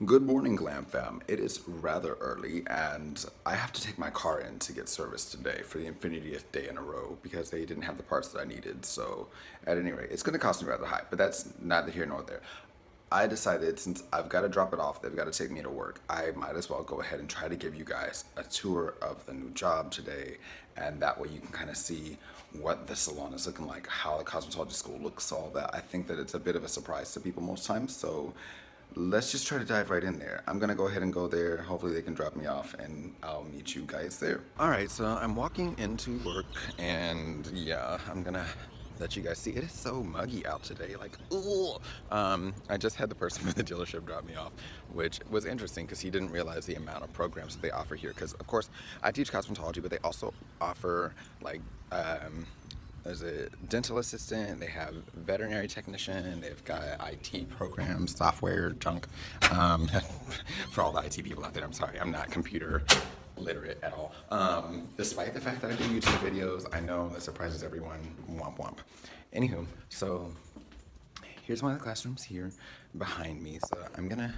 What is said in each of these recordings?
Good morning, Glamfam. It is rather early, and I have to take my car in to get serviced today for the infinitieth day in a row because they didn't have the parts that I needed. So, at any rate, it's going to cost me rather high, but that's neither here nor there. I decided since I've got to drop it off, they've got to take me to work. I might as well go ahead and try to give you guys a tour of the new job today, and that way you can kind of see what the salon is looking like, how the cosmetology school looks, all that. I think that it's a bit of a surprise to people most times, so let's just try to dive right in there. I'm gonna go ahead and go there. Hopefully they can drop me off and I'll meet you guys there. All right, so I'm walking into work and yeah, I'm gonna let you guys see. It is so muggy out today, like, ooh. I just had the person from the dealership drop me off, which was interesting because he didn't realize the amount of programs that they offer here. Because of course, I teach cosmetology, but they also offer like there's a dental assistant, they have veterinary technician, they've got IT programs, software, junk. For all the IT people out there, I'm sorry, I'm not computer literate at all. Despite the fact that I do YouTube videos, I know that surprises everyone, womp womp. Anywho, so here's one of the classrooms here behind me. So I'm gonna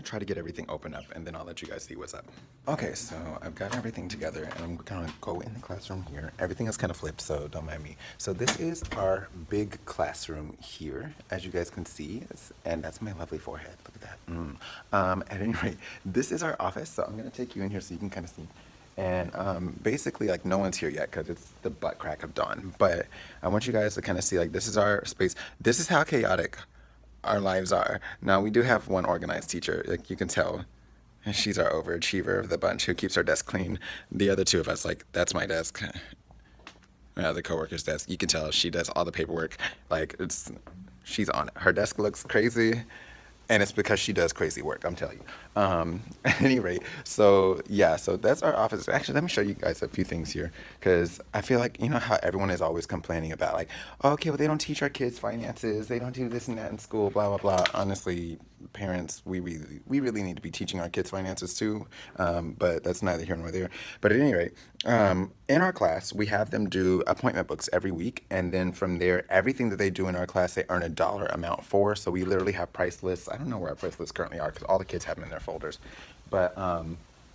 try to get everything open up and then I'll let you guys see what's up. Okay, so I've got everything together and I'm gonna go in the classroom here. Everything is kind of flipped, so don't mind me. So this is our big classroom here, as you guys can see, and that's my lovely forehead. Look at that. At any rate, this is our office, so I'm gonna take you in here so you can kind of see. And basically, like, no one's here yet because it's the butt crack of dawn. But I want you guys to kind of see, like, this is our space. This is how chaotic our lives are. Now, we do have one organized teacher, like you can tell. She's our overachiever of the bunch who keeps our desk clean. The other two of us, like, that's my desk. The coworker's desk. You can tell she does all the paperwork. Like, she's on it. Her desk looks crazy. And it's because she does crazy work, I'm telling you. At any rate, so yeah, so that's our office. Actually, let me show you guys a few things here, because I feel like, you know how everyone is always complaining about, like, oh, okay, well, they don't teach our kids finances, they don't do this and that in school, blah, blah, blah. Honestly, parents, we really need to be teaching our kids finances too, but that's neither here nor there. But at any rate, in our class, we have them do appointment books every week, and then from there, everything that they do in our class, they earn a dollar amount for. So we literally have price lists. I don't know where our price lists currently are because all the kids have them in their folders, but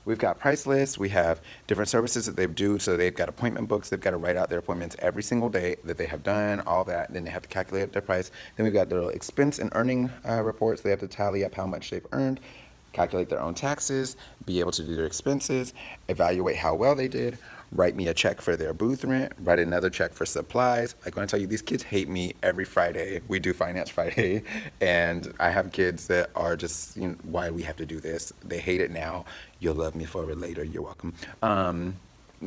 we've got price lists. We have different services that they do. So they've got appointment books. They've got to write out their appointments every single day that they have done, all that. Then they have to calculate their price. Then we've got their expense and earning reports. They have to tally up how much they've earned, calculate their own taxes, be able to do their expenses, evaluate how well they did, write me a check for their booth rent, write another check for supplies. Like, when I tell you, these kids hate me every Friday. We do Finance Friday, and I have kids that are just, you know, why do we have to do this? They hate it now. You'll love me for it later. You're welcome.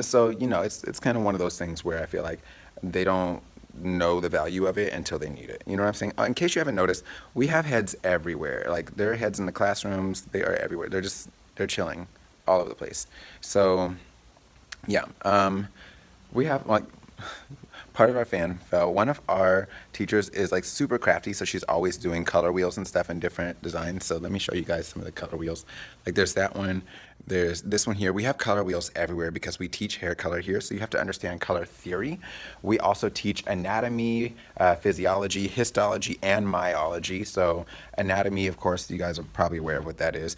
So, you know, it's kind of one of those things where I feel like they don't know the value of it until they need it. You know what I'm saying? In case you haven't noticed, we have heads everywhere. Like, there are heads in the classrooms. They are everywhere. They're chilling all over the place. So yeah, we have, like, part of our fan fell. One of our teachers is, like, super crafty, so she's always doing color wheels and stuff in different designs. So let me show you guys some of the color wheels. Like, there's that one. There's this one here. We have color wheels everywhere because we teach hair color here, so you have to understand color theory. We also teach anatomy, physiology, histology, and myology. So anatomy, of course, you guys are probably aware of what that is.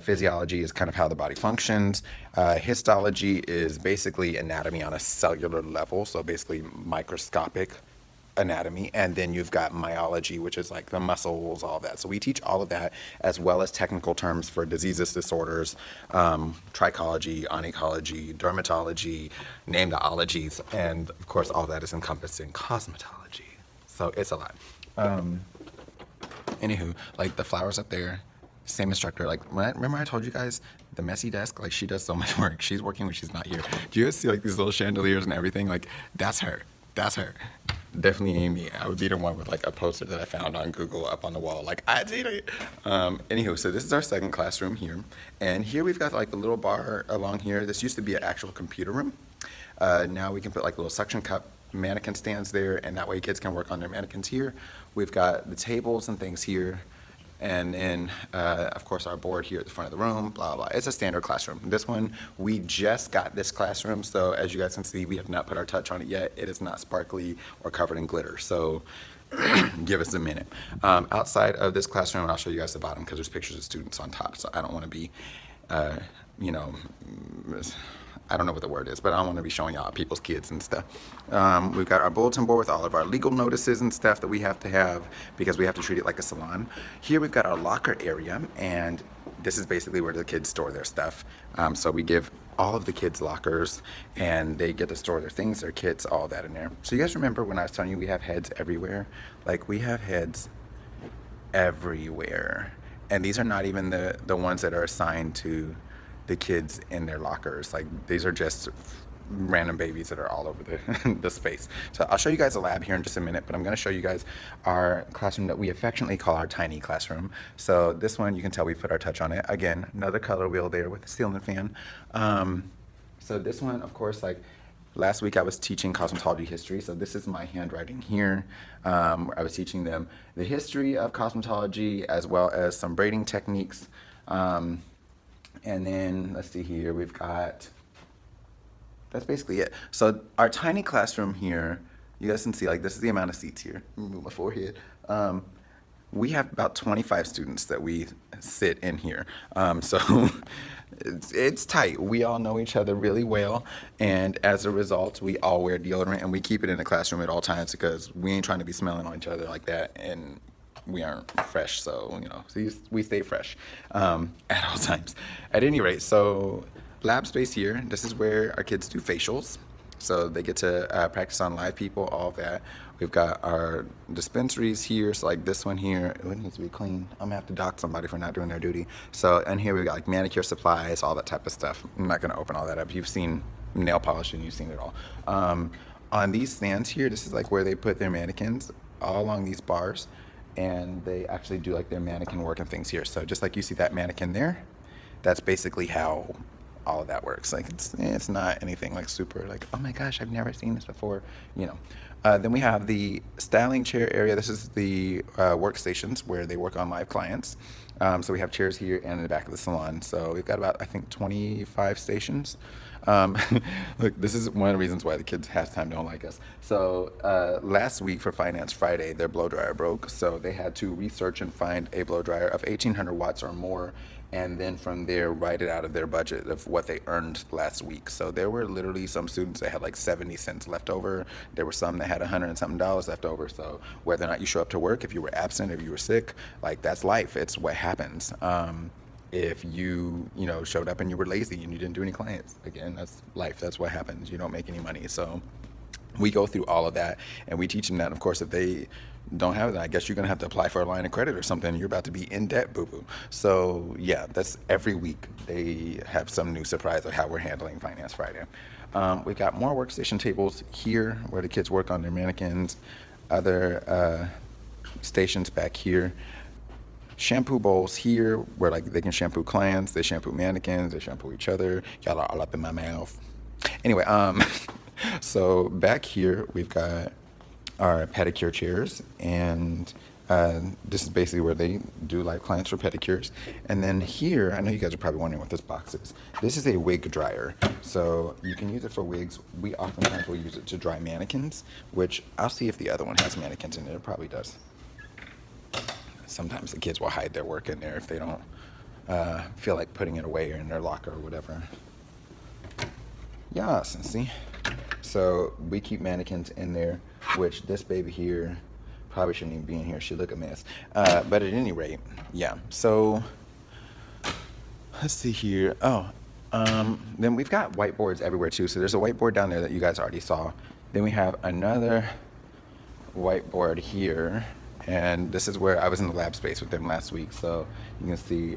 Physiology is kind of how the body functions. Histology is basically anatomy on a cellular level, so basically microscopic anatomy. And then you've got myology, which is like the muscles, all that. So we teach all of that, as well as technical terms for diseases, disorders, trichology, onychology, dermatology, name the ologies, and of course all that is encompassed in cosmetology. So it's a lot. Anywho, like, the flowers up there, same instructor. Like, remember I told you guys the messy desk? Like, she does so much work. She's working when she's not here. Do you guys see, like, these little chandeliers and everything? Like, that's her. That's her. Definitely ain't me. I would be the one with, like, a poster that I found on Google up on the wall. Like, I did it. Anywho, so this is our second classroom here. And here we've got, like, a little bar along here. This used to be an actual computer room. Now we can put, like, little suction cup mannequin stands there, and that way kids can work on their mannequins here. We've got the tables and things here. And then, of course, our board here at the front of the room, blah, blah. It's a standard classroom. This one, we just got this classroom, so as you guys can see, we have not put our touch on it yet. It is not sparkly or covered in glitter. So Give us a minute. Outside of this classroom, and I'll show you guys the bottom because there's pictures of students on top, so I don't want to be, you know, I don't know what the word is, but I don't want to be showing y'all people's kids and stuff. We've got our bulletin board with all of our legal notices and stuff that we have to have because we have to treat it like a salon. Here we've got our locker area, and this is basically where the kids store their stuff. So we give all of the kids lockers, and they get to store their things, their kits, all that in there. So you guys remember when I was telling you we have heads everywhere? Like, we have heads everywhere. And these are not even the ones that are assigned to the kids in their lockers. Like, these are just random babies that are all over the space. So I'll show you guys a lab here in just a minute, but I'm going to show you guys our classroom that we affectionately call our tiny classroom. So this one, you can tell we put our touch on it. Again, another color wheel there with a ceiling fan. So this one, of course, like last week I was teaching cosmetology history, so this is my handwriting here. I was teaching them the history of cosmetology as well as some braiding techniques. And then let's see here, we've got, that's basically it. So our tiny classroom here, you guys can see, like, this is the amount of seats here. Move my forehead. We have about 25 students that we sit in here. So it's tight. We all know each other really well. And as a result, we all wear deodorant, and we keep it in the classroom at all times because we ain't trying to be smelling on each other like that. And we aren't fresh, so, you know, so we stay fresh at all times. At any rate, so lab space here, this is where our kids do facials. So they get to practice on live people, all of that. We've got our dispensaries here, so like this one here, it needs to be clean. I'm gonna have to dock somebody for not doing their duty. So, and here we've got like manicure supplies, all that type of stuff. I'm not gonna open all that up. You've seen nail polish and you've seen it all. On these stands here, this is like where they put their mannequins all along these bars, and they actually do like their mannequin work and things here. So just like you see that mannequin there, that's basically how all of that works. Like, it's not anything like super like, oh my gosh, I've never seen this before, you know. Then we have the styling chair area. This is the workstations where they work on live clients. So we have chairs here and in the back of the salon. So we've got about, I think, 25 stations. Look, this is one of the reasons why the kids half the time don't like us. So last week for Finance Friday, their blow dryer broke. So they had to research and find a blow dryer of 1,800 watts or more, and then from there write it out of their budget of what they earned last week. So there were literally some students that had like 70 cents left over. There were some that had $100 and something left over. So whether or not you show up to work, if you were absent, if you were sick, like, that's life. It's what happens. If you showed up and you were lazy and you didn't do any clients, again, that's life. That's what happens. You don't make any money. So we go through all of that, and we teach them that. Of course, if they don't have that, I guess you're going to have to apply for a line of credit or something. You're about to be in debt, boo-boo. So yeah, that's every week. They have some new surprise of how we're handling Finance Friday. We've got more workstation tables here where the kids work on their mannequins, other stations back here. Shampoo bowls here where, like, they can shampoo clients, they shampoo mannequins, they shampoo each other. Y'all are all up in my mouth. Anyway, so back here we've got our pedicure chairs, and this is basically where they do live clients for pedicures. And then here, I know you guys are probably wondering what this box is. This is a wig dryer. So you can use it for wigs. We oftentimes will use it to dry mannequins, which I'll see if the other one has mannequins in it. It probably does. Sometimes the kids will hide their work in there if they don't feel like putting it away or in their locker or whatever. Yes, see? So we keep mannequins in there, which this baby here probably shouldn't even be in here. She look a mess. But at any rate, yeah. So let's see here. Then we've got whiteboards everywhere too. So there's a whiteboard down there that you guys already saw. Then we have another whiteboard here. And this is where I was in the lab space with them last week. So you can see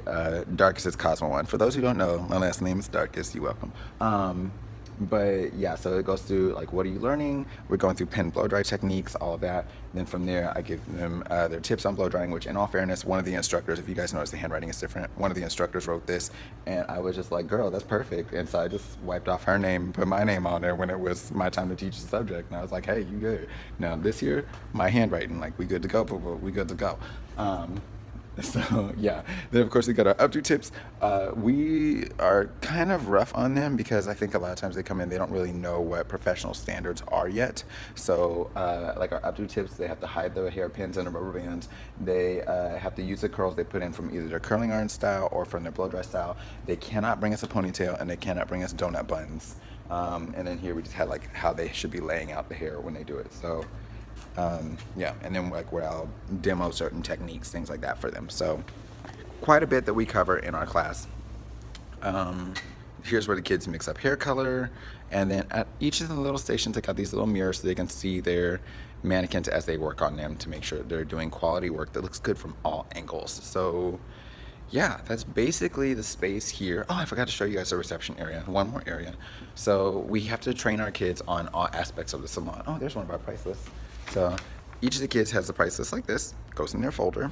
Darkest is Cosmo 1. For those who don't know, my last name is Darkest. You're welcome. But yeah, so it goes through, like, what are you learning? We're going through pen blow dry techniques, all of that. Then from there, I give them their tips on blow drying, which, in all fairness, one of the instructors, if you guys notice the handwriting is different, one of the instructors wrote this, and I was just like, girl, that's perfect. And so I just wiped off her name, put my name on there when it was my time to teach the subject. And I was like, hey, you good. Now this year, my handwriting, like, we good to go, we good to go. So yeah, then of course we got our updo tips. We are kind of rough on them because I think a lot of times they come in, they don't really know what professional standards are yet. So like our updo tips, they have to hide the hairpins and the rubber bands. They have to use the curls they put in from either their curling iron style or from their blow dry style. They cannot bring us a ponytail and they cannot bring us donut buns. And then here we just had like how they should be laying out the hair when they do it. So yeah, and then like where I'll demo certain techniques, things like that for them. So quite a bit that we cover in our class. Um, Here's where the kids mix up hair color, and then at each of the little stations, they got these little mirrors so they can see their mannequins as they work on them to make sure they're doing quality work that looks good from all angles. So yeah, that's basically the space here. Oh, I forgot to show you guys the reception area. One more area. So we have to train our kids on all aspects of the salon. Oh, there's one of our price lists. So each of the kids has a price list like this, goes in their folder.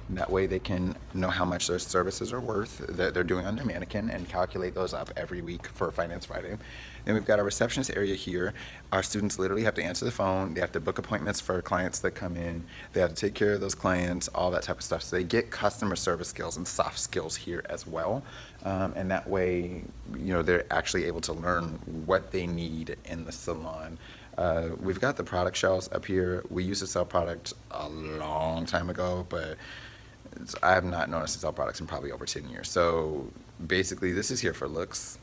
And that way they can know how much their services are worth that they're doing on their mannequin and calculate those up every week for Finance Friday. Then we've got our receptionist area here. Our students literally have to answer the phone. They have to book appointments for clients that come in. They have to take care of those clients, all that type of stuff. So they get customer service skills and soft skills here as well. And that way, you know, they're actually able to learn what they need in the salon. We've got the product shelves up here. We used to sell product a long time ago, but I have not noticed to sell products in probably over 10 years. So basically, this is here for looks.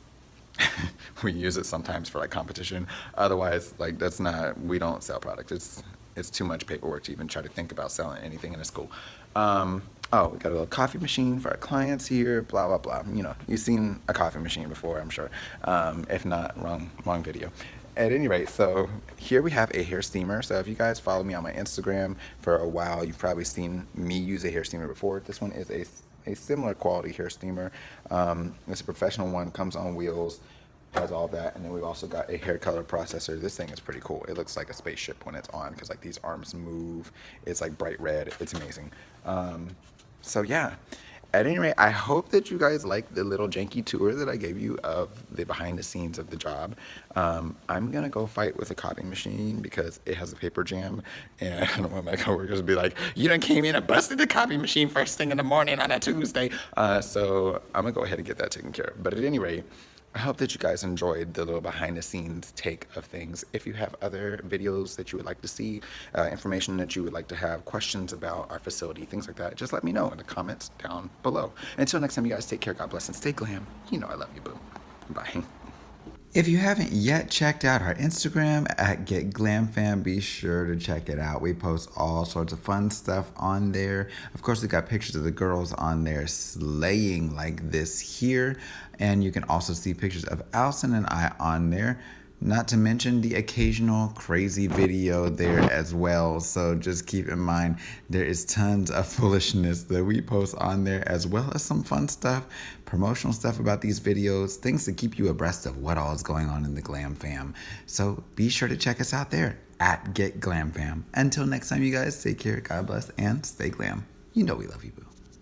We use it sometimes for like competition. Otherwise, like that's not, we don't sell products. It's too much paperwork to even try to think about selling anything in a school. Oh, we got a little coffee machine for our clients here, blah, blah, blah. You know, you've seen a coffee machine before, I'm sure. If not, wrong video. At any rate, so here we have a hair steamer. So if you guys follow me on my Instagram for a while, you've probably seen me use a hair steamer before. This one is a similar quality hair steamer. It's a professional one, comes on wheels, does all that. And then we've also got a hair color processor. This thing is pretty cool. It looks like a spaceship when it's on because like these arms move. It's like bright red. It's amazing. So yeah. At any rate, I hope that you guys liked the little janky tour that I gave you of the behind the scenes of the job. I'm gonna go fight with a copying machine because it has a paper jam, and I don't want my coworkers to be like, "You done came in and busted the copy machine first thing in the morning on a Tuesday." So I'm gonna go ahead and get that taken care of. But at any rate, I hope that you guys enjoyed the little behind the scenes take of things. If you have other videos that you would like to see, information that you would like to have, questions about our facility, things like that, just let me know in the comments down below. Until next time, you guys take care, God bless, and stay glam. You know I love you, boo. Bye. If you haven't yet checked out our Instagram at Get Glamfam, be sure to check it out. We post all sorts of fun stuff on there. Of course, we got pictures of the girls on there slaying like this here. And you can also see pictures of Allison and I on there. Not to mention the occasional crazy video there as well. So just keep in mind, there is tons of foolishness that we post on there, as well as some fun stuff, promotional stuff about these videos, things to keep you abreast of what all is going on in the Glam Fam. So be sure to check us out there at Get Glam Fam. Until next time, you guys, take care, God bless, and stay glam. You know we love you, boo.